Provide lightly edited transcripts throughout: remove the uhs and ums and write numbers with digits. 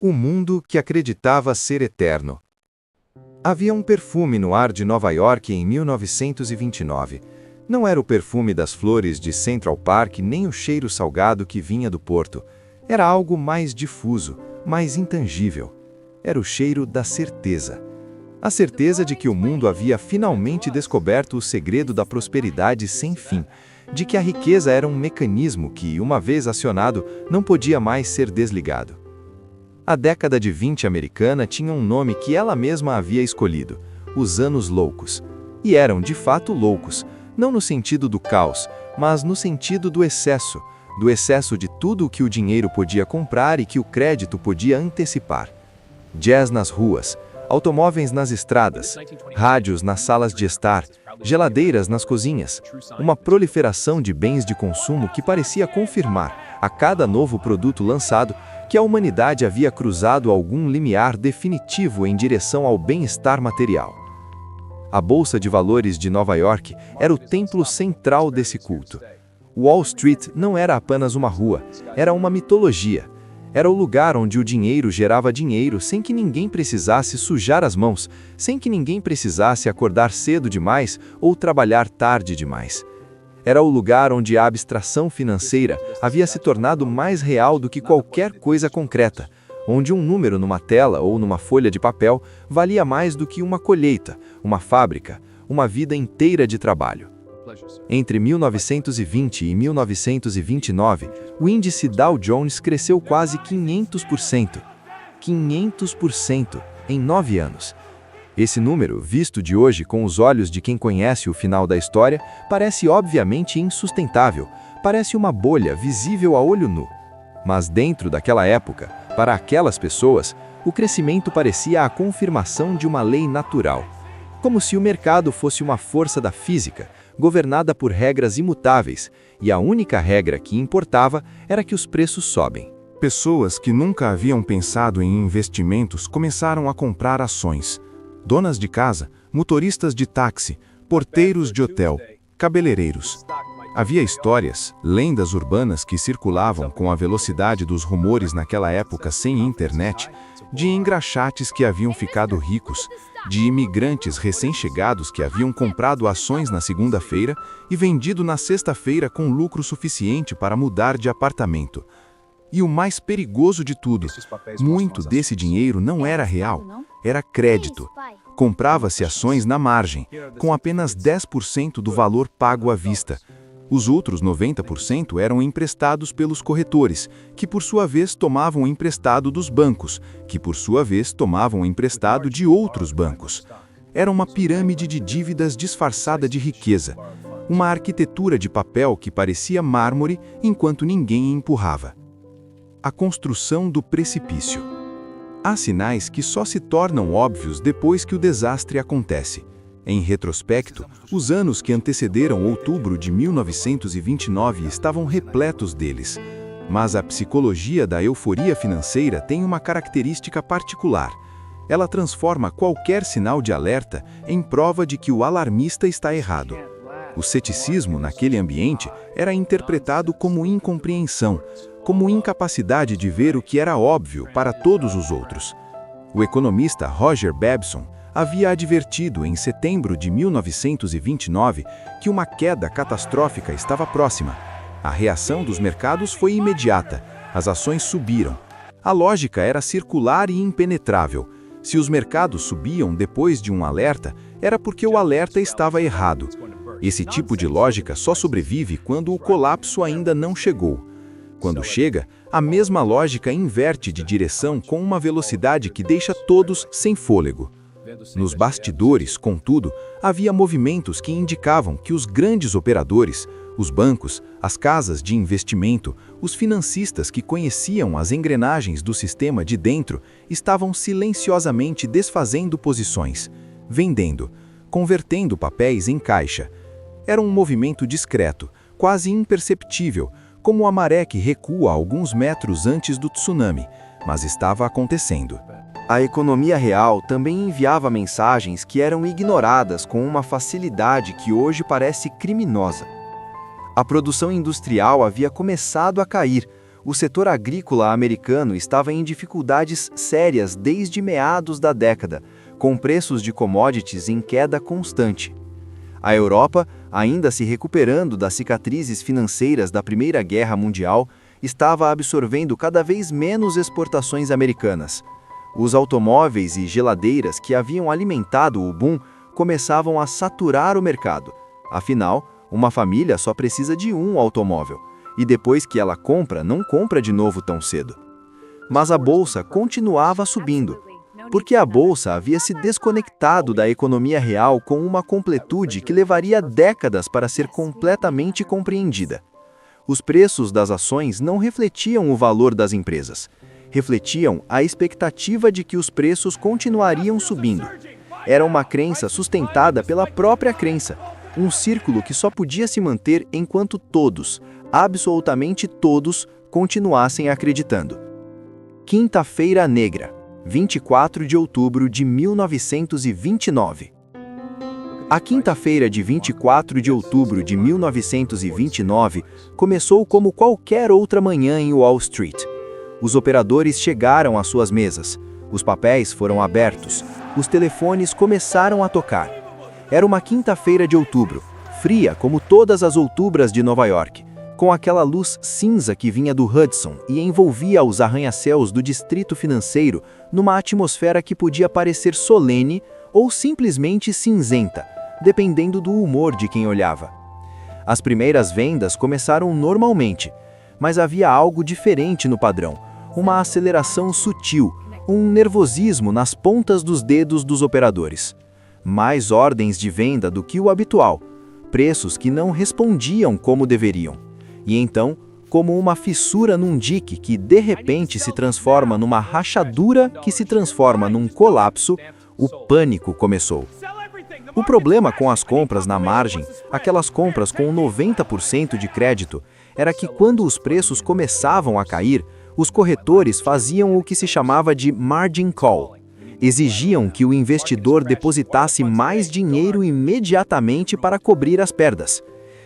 O mundo que acreditava ser eterno. Havia um perfume no ar de Nova York em 1929. Não era o perfume das flores de Central Park, nem o cheiro salgado que vinha do porto. Era algo mais difuso, mais intangível. Era o cheiro da certeza. A certeza de que o mundo havia finalmente descoberto o segredo da prosperidade sem fim, de que a riqueza era um mecanismo que, uma vez acionado, não podia mais ser desligado. A década de 20 americana tinha um nome que ela mesma havia escolhido: os Anos Loucos. E eram, de fato, loucos, não no sentido do caos, mas no sentido do excesso de tudo o que o dinheiro podia comprar e que o crédito podia antecipar. Jazz nas ruas, automóveis nas estradas, rádios nas salas de estar, geladeiras nas cozinhas, uma proliferação de bens de consumo que parecia confirmar, a cada novo produto lançado, que a humanidade havia cruzado algum limiar definitivo em direção ao bem-estar material. A Bolsa de Valores de Nova York era o templo central desse culto. Wall Street não era apenas uma rua, era uma mitologia. Era o lugar onde o dinheiro gerava dinheiro sem que ninguém precisasse sujar as mãos, sem que ninguém precisasse acordar cedo demais ou trabalhar tarde demais. Era o lugar onde a abstração financeira havia se tornado mais real do que qualquer coisa concreta, onde um número numa tela ou numa folha de papel valia mais do que uma colheita, uma fábrica, uma vida inteira de trabalho. Entre 1920 e 1929, o índice Dow Jones cresceu quase 500%. 500% em 9 anos. Esse número, visto de hoje com os olhos de quem conhece o final da história, parece obviamente insustentável, parece uma bolha visível a olho nu. Mas dentro daquela época, para aquelas pessoas, o crescimento parecia a confirmação de uma lei natural. Como se o mercado fosse uma força da física, governada por regras imutáveis, e a única regra que importava era que os preços sobem. Pessoas que nunca haviam pensado em investimentos começaram a comprar ações. Donas de casa, motoristas de táxi, porteiros de hotel, cabeleireiros. Havia histórias, lendas urbanas que circulavam com a velocidade dos rumores naquela época sem internet, de engraxates que haviam ficado ricos, de imigrantes recém-chegados que haviam comprado ações na segunda-feira e vendido na sexta-feira com lucro suficiente para mudar de apartamento. E o mais perigoso de tudo, muito desse dinheiro não era real, era crédito. Comprava-se ações na margem, com apenas 10% do valor pago à vista. Os outros 90% eram emprestados pelos corretores, que por sua vez tomavam emprestado dos bancos, que por sua vez tomavam emprestado de outros bancos. Era uma pirâmide de dívidas disfarçada de riqueza, uma arquitetura de papel que parecia mármore enquanto ninguém empurrava. A construção do precipício. Há sinais que só se tornam óbvios depois que o desastre acontece. Em retrospecto, os anos que antecederam outubro de 1929 estavam repletos deles. Mas a psicologia da euforia financeira tem uma característica particular. Ela transforma qualquer sinal de alerta em prova de que o alarmista está errado. O ceticismo naquele ambiente era interpretado como incompreensão, como incapacidade de ver o que era óbvio para todos os outros. O economista Roger Babson havia advertido em setembro de 1929 que uma queda catastrófica estava próxima. A reação dos mercados foi imediata. As ações subiram. A lógica era circular e impenetrável. Se os mercados subiam depois de um alerta, era porque o alerta estava errado. Esse tipo de lógica só sobrevive quando o colapso ainda não chegou. Quando chega, a mesma lógica inverte de direção com uma velocidade que deixa todos sem fôlego. Nos bastidores, contudo, havia movimentos que indicavam que os grandes operadores, os bancos, as casas de investimento, os financistas que conheciam as engrenagens do sistema de dentro, estavam silenciosamente desfazendo posições, vendendo, convertendo papéis em caixa. Era um movimento discreto, quase imperceptível, como a maré que recua alguns metros antes do tsunami, mas estava acontecendo. A economia real também enviava mensagens que eram ignoradas com uma facilidade que hoje parece criminosa. A produção industrial havia começado a cair, O setor agrícola americano estava em dificuldades sérias desde meados da década, com preços de commodities em queda constante. A Europa, ainda se recuperando das cicatrizes financeiras da Primeira Guerra Mundial, estava absorvendo cada vez menos exportações americanas. Os automóveis e geladeiras que haviam alimentado o boom começavam a saturar o mercado. Afinal, uma família só precisa de um automóvel, e depois que ela compra, não compra de novo tão cedo. Mas a bolsa continuava subindo, porque a bolsa havia se desconectado da economia real com uma completude que levaria décadas para ser completamente compreendida. Os preços das ações não refletiam o valor das empresas, refletiam a expectativa de que os preços continuariam subindo. Era uma crença sustentada pela própria crença, um círculo que só podia se manter enquanto todos, absolutamente todos, continuassem acreditando. Quinta-feira Negra, 24 de outubro de 1929. A quinta-feira de 24 de outubro de 1929 começou como qualquer outra manhã em Wall Street. Os operadores chegaram às suas mesas, os papéis foram abertos, os telefones começaram a tocar. Era uma quinta-feira de outubro, fria como todas as outubras de Nova York, com aquela luz cinza que vinha do Hudson e envolvia os arranha-céus do distrito financeiro numa atmosfera que podia parecer solene ou simplesmente cinzenta, dependendo do humor de quem olhava. As primeiras vendas começaram normalmente, mas havia algo diferente no padrão, uma aceleração sutil, um nervosismo nas pontas dos dedos dos operadores. Mais ordens de venda do que o habitual, preços que não respondiam como deveriam. E então, como uma fissura num dique que de repente se transforma numa rachadura que se transforma num colapso, o pânico começou. O problema com as compras na margem, aquelas compras com 90% de crédito, era que quando os preços começavam a cair, os corretores faziam o que se chamava de margin call. Exigiam que o investidor depositasse mais dinheiro imediatamente para cobrir as perdas.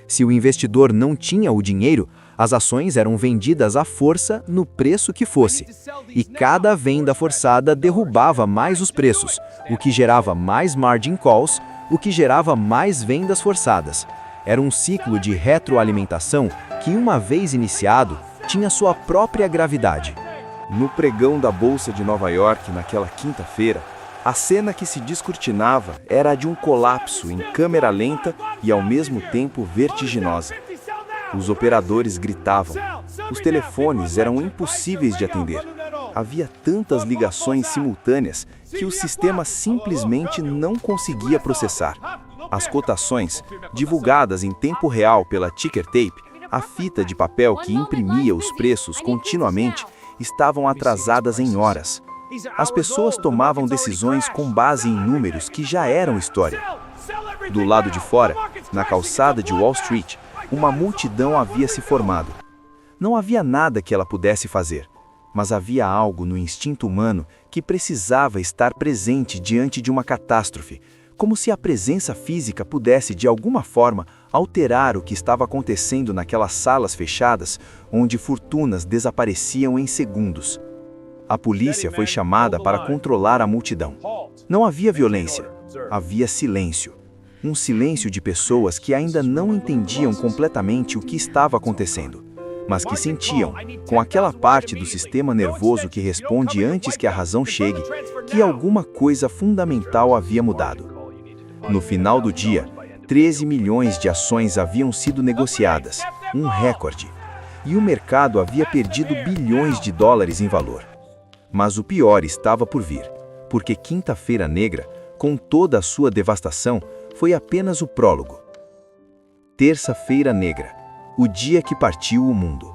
Se o investidor não tinha o dinheiro, as ações eram vendidas à força no preço que fosse. E cada venda forçada derrubava mais os preços, o que gerava mais margin calls, o que gerava mais vendas forçadas. Era um ciclo de retroalimentação que, uma vez iniciado, tinha sua própria gravidade. No pregão da Bolsa de Nova York naquela quinta-feira, a cena que se descortinava era a de um colapso em câmera lenta e ao mesmo tempo vertiginosa. Os operadores gritavam. Os telefones eram impossíveis de atender. Havia tantas ligações simultâneas que o sistema simplesmente não conseguia processar. As cotações, divulgadas em tempo real pela ticker tape, a fita de papel que imprimia os preços continuamente, estavam atrasadas em horas. As pessoas tomavam decisões com base em números que já eram história. Do lado de fora, na calçada de Wall Street, uma multidão havia se formado. Não havia nada que ela pudesse fazer, mas havia algo no instinto humano que precisava estar presente diante de uma catástrofe, como se a presença física pudesse, de alguma forma, alterar o que estava acontecendo naquelas salas fechadas, onde fortunas desapareciam em segundos. A polícia foi chamada para controlar a multidão. Não havia violência, havia silêncio. Um silêncio de pessoas que ainda não entendiam completamente o que estava acontecendo, mas que sentiam, com aquela parte do sistema nervoso que responde antes que a razão chegue, que alguma coisa fundamental havia mudado. No final do dia, 13 milhões de ações haviam sido negociadas, um recorde, e o mercado havia perdido bilhões de dólares em valor. Mas o pior estava por vir, porque Quinta-feira Negra, com toda a sua devastação, foi apenas o prólogo. Terça-feira Negra, o dia que partiu o mundo.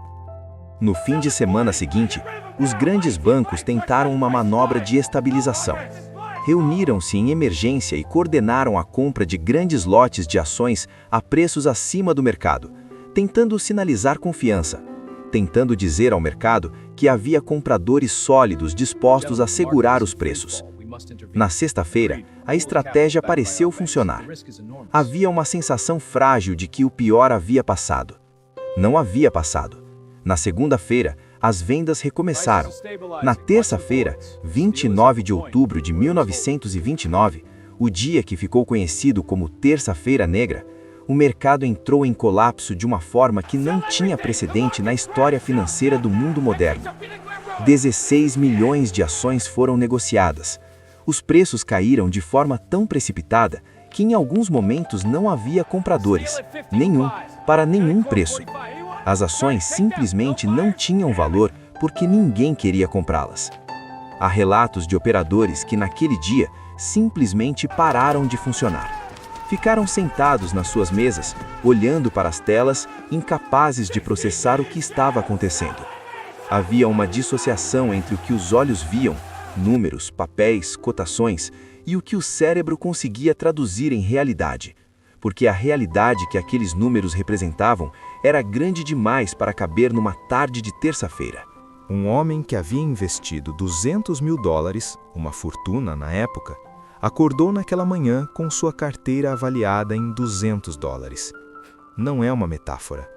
No fim de semana seguinte, os grandes bancos tentaram uma manobra de estabilização. Reuniram-se em emergência e coordenaram a compra de grandes lotes de ações a preços acima do mercado, tentando sinalizar confiança, tentando dizer ao mercado que havia compradores sólidos dispostos a segurar os preços. Na sexta-feira, a estratégia pareceu funcionar. Havia uma sensação frágil de que o pior havia passado. Não havia passado. Na segunda-feira, as vendas recomeçaram. Na terça-feira, 29 de outubro de 1929, o dia que ficou conhecido como Terça-feira Negra, o mercado entrou em colapso de uma forma que não tinha precedente na história financeira do mundo moderno. 16 milhões de ações foram negociadas. Os preços caíram de forma tão precipitada que em alguns momentos não havia compradores, nenhum, para nenhum preço. As ações simplesmente não tinham valor porque ninguém queria comprá-las. Há relatos de operadores que naquele dia simplesmente pararam de funcionar. Ficaram sentados nas suas mesas, olhando para as telas, incapazes de processar o que estava acontecendo. Havia uma dissociação entre o que os olhos viam, números, papéis, cotações, e o que o cérebro conseguia traduzir em realidade, porque a realidade que aqueles números representavam era grande demais para caber numa tarde de terça-feira. Um homem que havia investido $200 mil, uma fortuna na época, acordou naquela manhã com sua carteira avaliada em $200. Não é uma metáfora.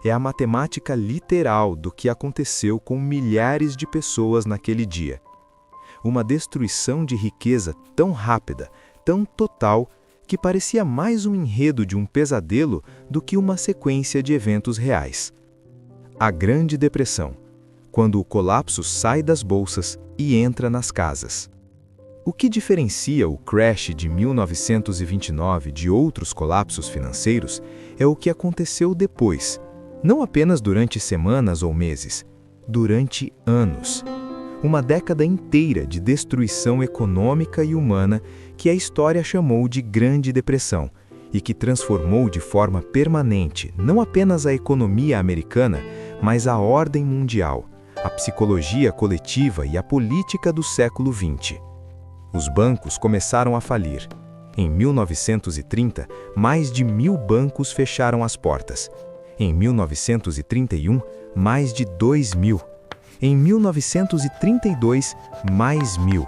É a matemática literal do que aconteceu com milhares de pessoas naquele dia. Uma destruição de riqueza tão rápida, tão total, que parecia mais um enredo de um pesadelo do que uma sequência de eventos reais. A Grande Depressão, quando o colapso sai das bolsas e entra nas casas. O que diferencia o crash de 1929 de outros colapsos financeiros é o que aconteceu depois, não apenas durante semanas ou meses, durante anos. Uma década inteira de destruição econômica e humana que a história chamou de Grande Depressão e que transformou de forma permanente não apenas a economia americana, mas a ordem mundial, a psicologia coletiva e a política do século XX. Os bancos começaram a falir. Em 1930, mais de 1.000 bancos fecharam as portas. Em 1931, mais de 2.000. Em 1932, mais 1.000.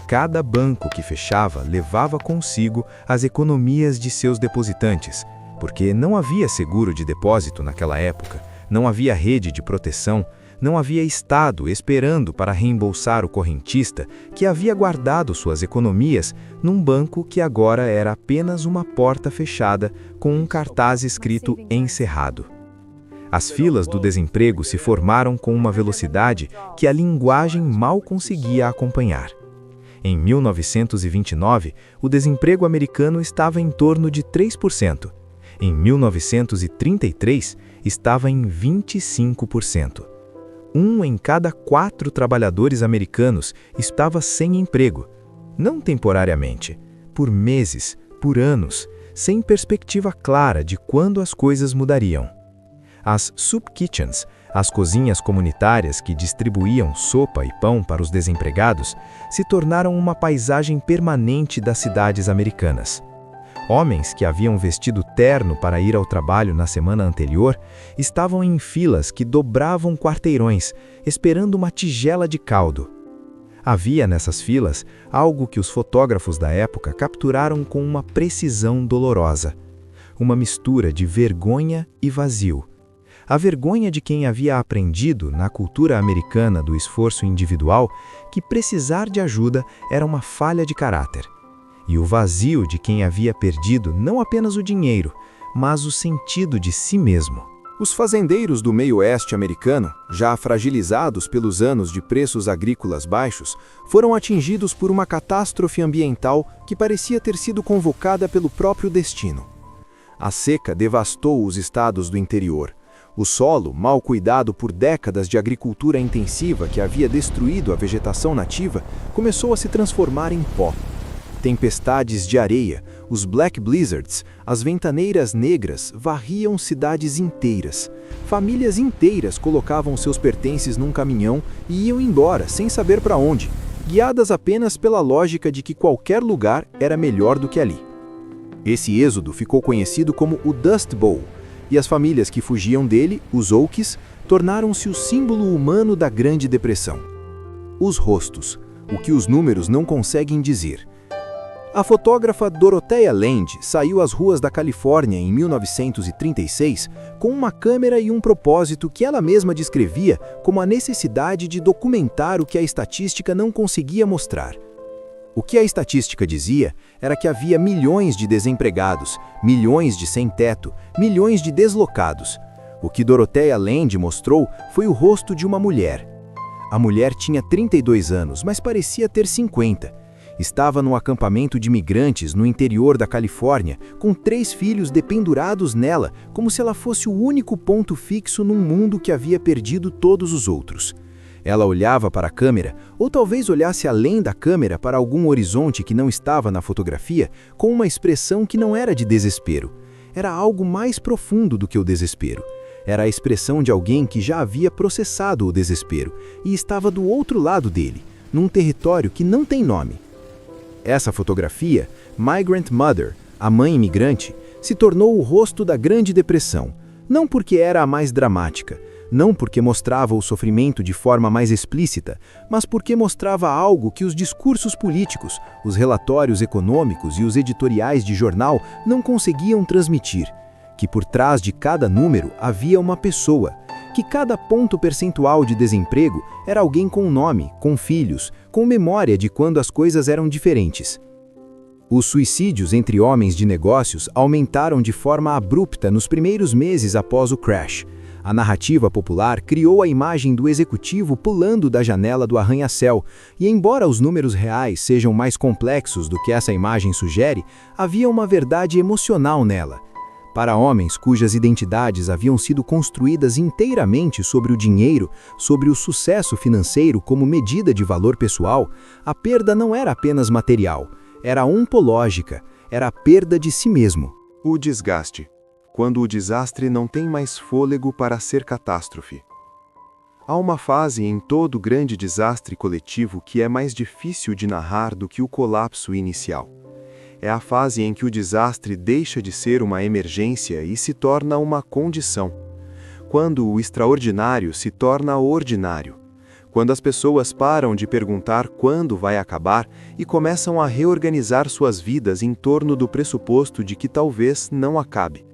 Cada banco que fechava levava consigo as economias de seus depositantes, porque não havia seguro de depósito naquela época, não havia rede de proteção, não havia Estado esperando para reembolsar o correntista que havia guardado suas economias num banco que agora era apenas uma porta fechada com um cartaz escrito encerrado. As filas do desemprego se formaram com uma velocidade que a linguagem mal conseguia acompanhar. Em 1929, o desemprego americano estava em torno de 3%. Em 1933, estava em 25%. 1 em cada 4 trabalhadores americanos estava sem emprego, não temporariamente, por meses, por anos, sem perspectiva clara de quando as coisas mudariam. As soup kitchens, as cozinhas comunitárias que distribuíam sopa e pão para os desempregados, se tornaram uma paisagem permanente das cidades americanas. Homens que haviam vestido terno para ir ao trabalho na semana anterior estavam em filas que dobravam quarteirões, esperando uma tigela de caldo. Havia nessas filas algo que os fotógrafos da época capturaram com uma precisão dolorosa. Uma mistura de vergonha e vazio. A vergonha de quem havia aprendido, na cultura americana do esforço individual, que precisar de ajuda era uma falha de caráter. E o vazio de quem havia perdido não apenas o dinheiro, mas o sentido de si mesmo. Os fazendeiros do meio-oeste americano, já fragilizados pelos anos de preços agrícolas baixos, foram atingidos por uma catástrofe ambiental que parecia ter sido convocada pelo próprio destino. A seca devastou os estados do interior. O solo, mal cuidado por décadas de agricultura intensiva que havia destruído a vegetação nativa, começou a se transformar em pó. Tempestades de areia, os Black Blizzards, as ventaneiras negras varriam cidades inteiras. Famílias inteiras colocavam seus pertences num caminhão e iam embora sem saber para onde, guiadas apenas pela lógica de que qualquer lugar era melhor do que ali. Esse êxodo ficou conhecido como o Dust Bowl, e as famílias que fugiam dele, os Okies, tornaram-se o símbolo humano da Grande Depressão. Os rostos, o que os números não conseguem dizer. A fotógrafa Dorothea Lange saiu às ruas da Califórnia em 1936 com uma câmera e um propósito que ela mesma descrevia como a necessidade de documentar o que a estatística não conseguia mostrar. O que a estatística dizia era que havia milhões de desempregados, milhões de sem-teto, milhões de deslocados. O que Dorothea Lange mostrou foi o rosto de uma mulher. A mulher tinha 32 anos, mas parecia ter 50. Estava no acampamento de imigrantes no interior da Califórnia, com 3 filhos dependurados nela, como se ela fosse o único ponto fixo num mundo que havia perdido todos os outros. Ela olhava para a câmera, ou talvez olhasse além da câmera para algum horizonte que não estava na fotografia, com uma expressão que não era de desespero. Era algo mais profundo do que o desespero. Era a expressão de alguém que já havia processado o desespero e estava do outro lado dele, num território que não tem nome. Essa fotografia, Migrant Mother, a mãe imigrante, se tornou o rosto da Grande Depressão, não porque era a mais dramática, não porque mostrava o sofrimento de forma mais explícita, mas porque mostrava algo que os discursos políticos, os relatórios econômicos e os editoriais de jornal não conseguiam transmitir, que por trás de cada número havia uma pessoa, que cada ponto percentual de desemprego era alguém com nome, com filhos, com memória de quando as coisas eram diferentes. Os suicídios entre homens de negócios aumentaram de forma abrupta nos primeiros meses após o crash. A narrativa popular criou a imagem do executivo pulando da janela do arranha-céu, e embora os números reais sejam mais complexos do que essa imagem sugere, havia uma verdade emocional nela. Para homens cujas identidades haviam sido construídas inteiramente sobre o dinheiro, sobre o sucesso financeiro como medida de valor pessoal, a perda não era apenas material, era ontológica, era a perda de si mesmo. O desgaste, quando o desastre não tem mais fôlego para ser catástrofe. Há uma fase em todo grande desastre coletivo que é mais difícil de narrar do que o colapso inicial. É a fase em que o desastre deixa de ser uma emergência e se torna uma condição. Quando o extraordinário se torna ordinário. Quando as pessoas param de perguntar quando vai acabar e começam a reorganizar suas vidas em torno do pressuposto de que talvez não acabe.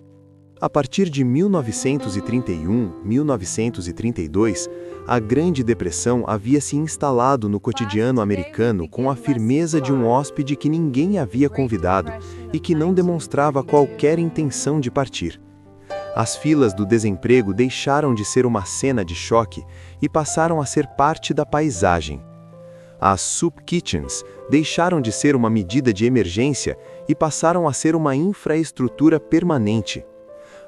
A partir de 1931, 1932, a Grande Depressão havia se instalado no cotidiano americano com a firmeza de um hóspede que ninguém havia convidado e que não demonstrava qualquer intenção de partir. As filas do desemprego deixaram de ser uma cena de choque e passaram a ser parte da paisagem. As soup kitchens deixaram de ser uma medida de emergência e passaram a ser uma infraestrutura permanente.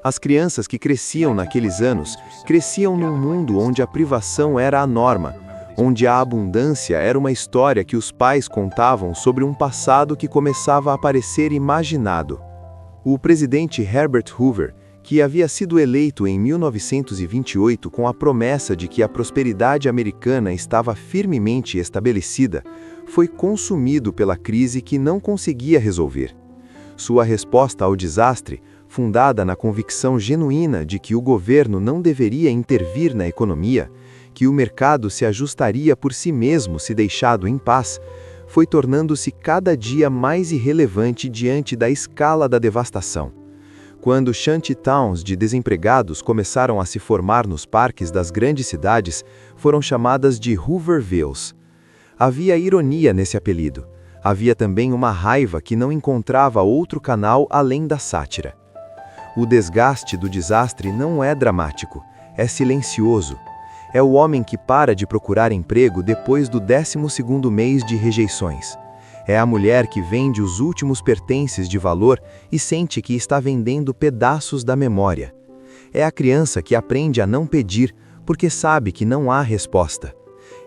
As crianças que cresciam naqueles anos, cresciam num mundo onde a privação era a norma, onde a abundância era uma história que os pais contavam sobre um passado que começava a parecer imaginado. O presidente Herbert Hoover, que havia sido eleito em 1928 com a promessa de que a prosperidade americana estava firmemente estabelecida, foi consumido pela crise que não conseguia resolver. Sua resposta ao desastre, fundada na convicção genuína de que o governo não deveria intervir na economia, que o mercado se ajustaria por si mesmo se deixado em paz, foi tornando-se cada dia mais irrelevante diante da escala da devastação. Quando shantytowns de desempregados começaram a se formar nos parques das grandes cidades, foram chamadas de Hoovervilles. Havia ironia nesse apelido. Havia também uma raiva que não encontrava outro canal além da sátira. O desgaste do desastre não é dramático, é silencioso. É o homem que para de procurar emprego depois do 12º mês de rejeições. É a mulher que vende os últimos pertences de valor e sente que está vendendo pedaços da memória. É a criança que aprende a não pedir porque sabe que não há resposta.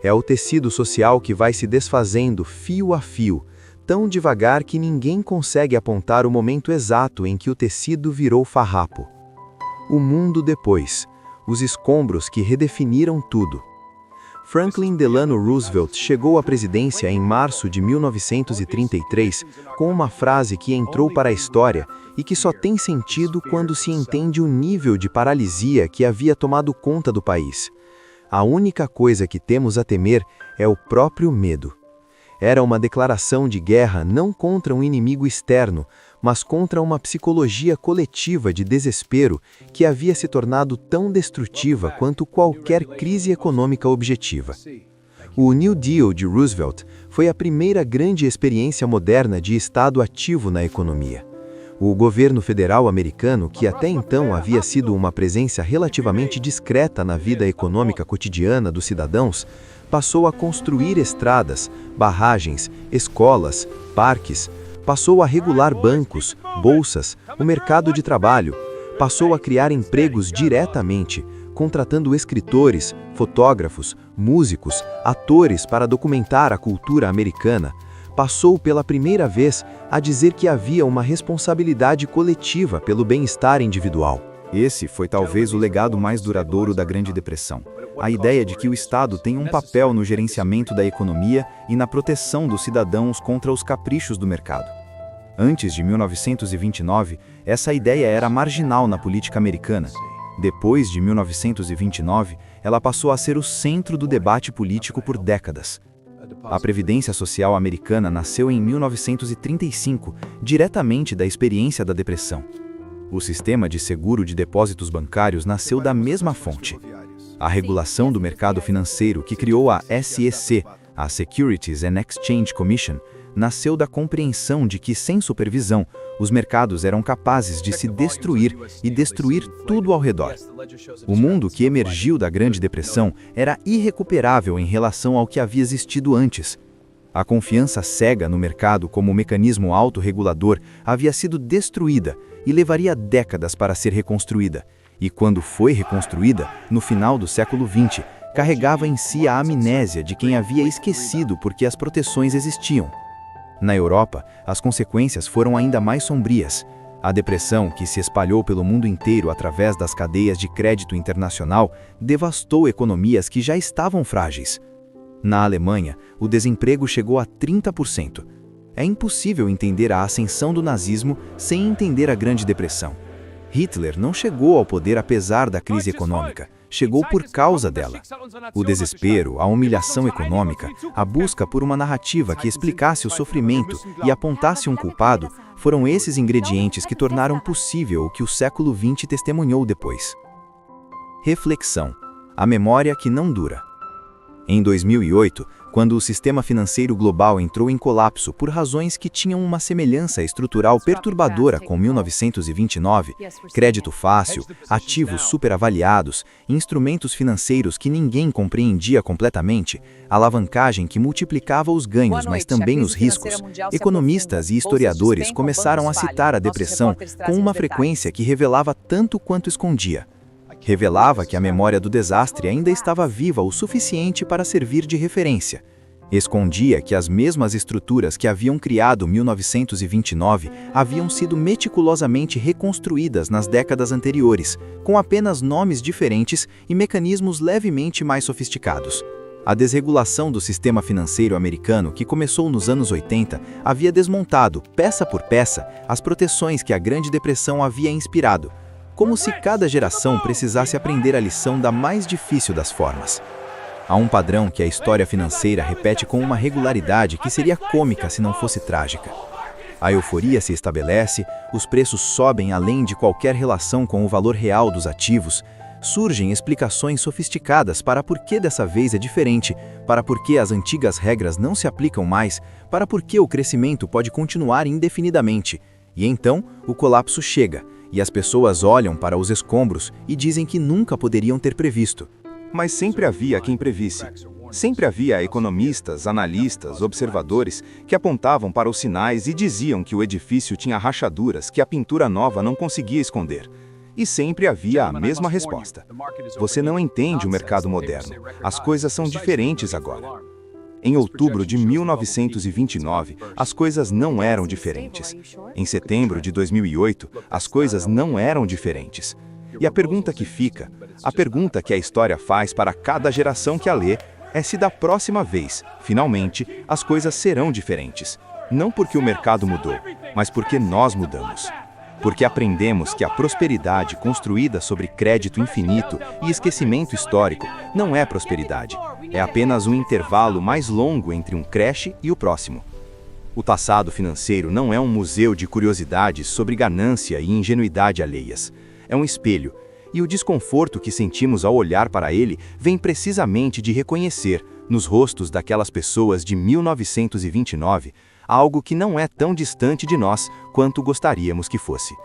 É o tecido social que vai se desfazendo fio a fio, tão devagar que ninguém consegue apontar o momento exato em que o tecido virou farrapo. O mundo depois, os escombros que redefiniram tudo. Franklin Delano Roosevelt chegou à presidência em março de 1933 com uma frase que entrou para a história e que só tem sentido quando se entende o nível de paralisia que havia tomado conta do país. A única coisa que temos a temer é o próprio medo. Era uma declaração de guerra não contra um inimigo externo, mas contra uma psicologia coletiva de desespero que havia se tornado tão destrutiva quanto qualquer crise econômica objetiva. O New Deal de Roosevelt foi a primeira grande experiência moderna de Estado ativo na economia. O governo federal americano, que até então havia sido uma presença relativamente discreta na vida econômica cotidiana dos cidadãos, passou a construir estradas, barragens, escolas, parques, passou a regular bancos, bolsas, o mercado de trabalho, passou a criar empregos diretamente, contratando escritores, fotógrafos, músicos, atores para documentar a cultura americana, passou pela primeira vez a dizer que havia uma responsabilidade coletiva pelo bem-estar individual. Esse foi talvez o legado mais duradouro da Grande Depressão. A ideia de que o Estado tem um papel no gerenciamento da economia e na proteção dos cidadãos contra os caprichos do mercado. Antes de 1929, essa ideia era marginal na política americana. Depois de 1929, ela passou a ser o centro do debate político por décadas. A Previdência Social americana nasceu em 1935, diretamente da experiência da Depressão. O sistema de seguro de depósitos bancários nasceu da mesma fonte. A regulação do mercado financeiro, que criou a SEC, a Securities and Exchange Commission, nasceu da compreensão de que, sem supervisão, os mercados eram capazes de se destruir e destruir tudo ao redor. O mundo que emergiu da Grande Depressão era irrecuperável em relação ao que havia existido antes. A confiança cega no mercado como mecanismo autorregulador havia sido destruída e levaria décadas para ser reconstruída. E quando foi reconstruída, no final do século XX, carregava em si a amnésia de quem havia esquecido porque as proteções existiam. Na Europa, as consequências foram ainda mais sombrias. A depressão, que se espalhou pelo mundo inteiro através das cadeias de crédito internacional, devastou economias que já estavam frágeis. Na Alemanha, o desemprego chegou a 30%. É impossível entender a ascensão do nazismo sem entender a Grande Depressão. Hitler não chegou ao poder apesar da crise econômica. Chegou por causa dela. O desespero, a humilhação econômica, a busca por uma narrativa que explicasse o sofrimento e apontasse um culpado, foram esses ingredientes que tornaram possível o que o século XX testemunhou depois. Reflexão. A memória que não dura. Em 2008, quando o sistema financeiro global entrou em colapso por razões que tinham uma semelhança estrutural perturbadora com 1929, crédito fácil, ativos superavaliados, instrumentos financeiros que ninguém compreendia completamente, alavancagem que multiplicava os ganhos, mas também os riscos, economistas e historiadores começaram a citar a depressão com uma frequência que revelava tanto quanto escondia. Revelava que a memória do desastre ainda estava viva o suficiente para servir de referência. Escondia que as mesmas estruturas que haviam criado 1929 haviam sido meticulosamente reconstruídas nas décadas anteriores, com apenas nomes diferentes e mecanismos levemente mais sofisticados. A desregulação do sistema financeiro americano, que começou nos anos 80, havia desmontado, peça por peça, as proteções que a Grande Depressão havia inspirado, como se cada geração precisasse aprender a lição da mais difícil das formas. Há um padrão que a história financeira repete com uma regularidade que seria cômica se não fosse trágica. A euforia se estabelece, os preços sobem além de qualquer relação com o valor real dos ativos, surgem explicações sofisticadas para por que dessa vez é diferente, para por que as antigas regras não se aplicam mais, para por que o crescimento pode continuar indefinidamente. E então, o colapso chega, e as pessoas olham para os escombros e dizem que nunca poderiam ter previsto. Mas sempre havia quem previsse. Sempre havia economistas, analistas, observadores que apontavam para os sinais e diziam que o edifício tinha rachaduras que a pintura nova não conseguia esconder. E sempre havia a mesma resposta. Você não entende o mercado moderno. As coisas são diferentes agora. Em outubro de 1929, as coisas não eram diferentes. Em setembro de 2008, as coisas não eram diferentes. E a pergunta que fica, a pergunta que a história faz para cada geração que a lê, é se da próxima vez, finalmente, as coisas serão diferentes. Não porque o mercado mudou, mas porque nós mudamos. porque aprendemos que a prosperidade construída sobre crédito infinito e esquecimento histórico não é prosperidade, é apenas um intervalo mais longo entre um creche e o próximo. O passado financeiro não é um museu de curiosidades sobre ganância e ingenuidade alheias. É um espelho, e o desconforto que sentimos ao olhar para ele vem precisamente de reconhecer, nos rostos daquelas pessoas de 1929, algo que não é tão distante de nós quanto gostaríamos que fosse.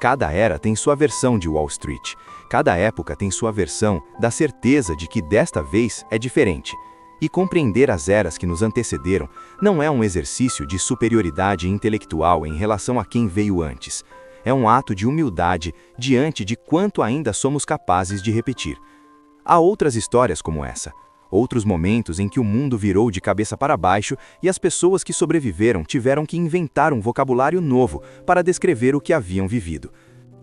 Cada era tem sua versão de Wall Street. Cada época tem sua versão da certeza de que desta vez é diferente. E compreender as eras que nos antecederam não é um exercício de superioridade intelectual em relação a quem veio antes. É um ato de humildade diante de quanto ainda somos capazes de repetir. Há outras histórias como essa. Outros momentos em que o mundo virou de cabeça para baixo e as pessoas que sobreviveram tiveram que inventar um vocabulário novo para descrever o que haviam vivido.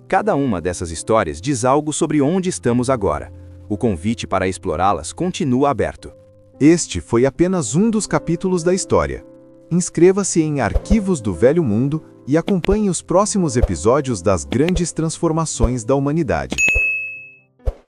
Cada uma dessas histórias diz algo sobre onde estamos agora. O convite para explorá-las continua aberto. Este foi apenas um dos capítulos da história. Inscreva-se em Arquivos do Velho Mundo e acompanhe os próximos episódios das grandes transformações da humanidade.